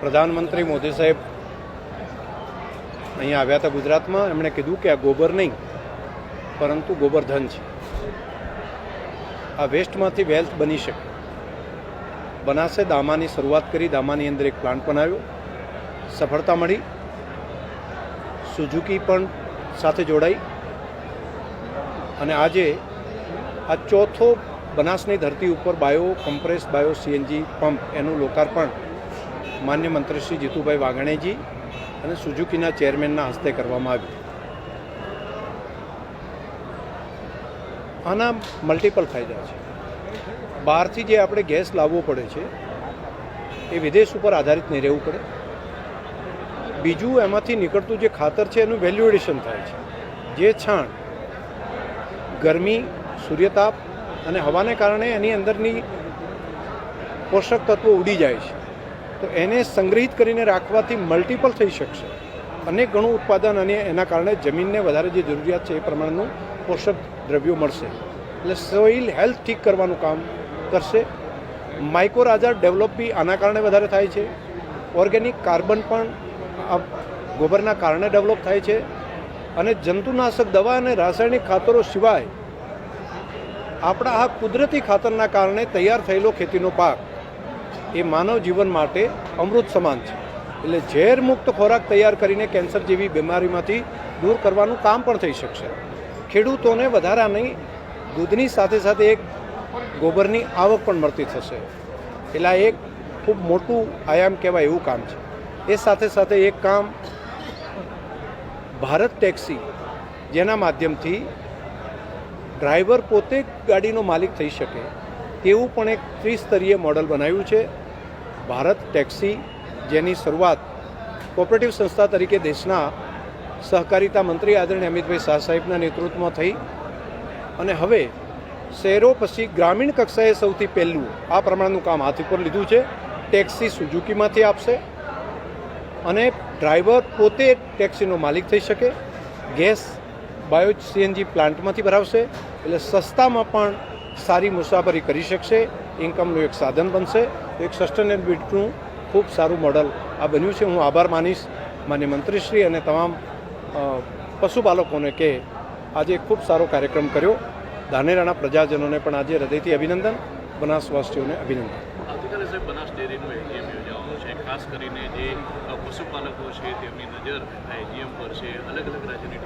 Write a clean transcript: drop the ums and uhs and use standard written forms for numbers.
પ્રધાનમંત્રી મોદી સાહેબ અહીંયા આવ્યા હતા ગુજરાતમાં. એમણે કીધું કે આ ગોબર નહીં પરંતુ ગોબરધન છે. આ વેસ્ટમાંથી વેલ્થ બની શકે. બનાસે દામાની શરૂઆત કરી, દામાની અંદર એક પ્લાન્ટ બનાવ્યો, સફળતા મળી. સુઝુકી પણ સાથે જોડાઈ અને આજે આ ચોથો બનાસની ધરતી ઉપર કમ્પ્રેસ બાયો સીએનજી પંપ એનું લોકાર્પણ માન્ય મંત્રી શ્રી જીતુભાઈ વાઘાણીજી અને સુઝુકીના ચેરમેનના હસ્તે કરવામાં આવ્યું. આના મલ્ટિપલ ફાયદા છે. બહારથી જે આપણે ગેસ લાવવો પડે છે એ વિદેશ ઉપર આધારિત નહીં રહેવું પડે. બીજું, એમાંથી નીકળતું જે ખાતર છે એનું વેલ્યુ એડિશન થાય છે. જે છાણ ગરમી, સૂર્યતાપ અને હવાને કારણે એની અંદરની પોષક તત્વો ઉડી જાય છે, તો એને સંગ્રહિત કરીને રાખવાથી મલ્ટિપલ થઈ શકશે. અનેક ગણું ઉત્પાદન અને એના કારણે જમીનને વધારે જે જરૂરિયાત છે એ પ્રમાણનું પોષક દ્રવ્યો મળશે. એટલે સોઇલ હેલ્થ ઠીક કરવાનું કામ કરશે. માઇક્રોરાજા ડેવલપ બી આના કારણે વધારે થાય છે. ઓર્ગેનિક કાર્બન પણ આ ગોબરના કારણે ડેવલપ થાય છે. અને જંતુનાશક દવા અને રાસાયણિક ખાતરો સિવાય આપણા આ કુદરતી ખાતરના કારણે તૈયાર થયેલો ખેતીનો પાક એ માનવ જીવન માટે અમૃત સમાન છે. એટલે ઝેરમુક્ત ખોરાક તૈયાર કરીને કેન્સર જેવી બીમારીમાંથી દૂર કરવાનું કામ પણ થઈ શકશે. ખેડૂતોને વધારાની દૂધની સાથે સાથે એક ગોબરની આવક પણ મળતી થશે. એટલે એક ખૂબ મોટું આયામ કહેવાય એવું કામ છે. એ સાથે સાથે એક કામ ભારત ટેક્સી, જેના માધ્યમથી ડ્રાઈવર પોતે ગાડીનો માલિક થઈ શકે તેવું પણ એક ત્રિસ્તરીય મોડલ બનાવ્યું છે. ભારત ટેક્સી, જેની શરૂઆત કોઓપરેટિવ સંસ્થા તરીકે દેશના સહકારિતા મંત્રી આદરણીય અમિતભાઈ શાહ સાહેબના નેતૃત્વમાં થઈ અને હવે શહેરો પછી ગ્રામીણ કક્ષાએ સૌથી પહેલું આ પ્રમાણનું કામ હાથ ઉપર લીધું છે. ટેક્સી સુઝુકીમાંથી આપશે અને ડ્રાઈવર પોતે ટેક્સીનો માલિક થઈ શકે. ગેસ બાયો સીએનજી પ્લાન્ટમાંથી ભરાવશે એટલે સસ્તામાં પણ સારી મુસાફરી કરી શકશે. ઇન્કમનું એક સાધન બનશે. એક સસ્ટેનેબિલિટીનું ખૂબ સારું મોડલ આ બન્યું છે. હું આભાર માનીશ માન્ય મંત્રીશ્રી અને તમામ પશુપાલકોને કે આજે ખૂબ સારો કાર્યક્રમ કર્યો. ધાનેરાના પ્રજાજનોને પણ આજે હૃદયથી અભિનંદન, બનાસવાસીઓને અભિનંદન. આવતીકાલે સાહેબ બનાસ ડેરીનું એજીએમ યોજાવાનું છે. ખાસ કરીને જે પશુપાલકો છે તેમની નજર આ એજીએમ પર છે. અલગ અલગ રાજ્યની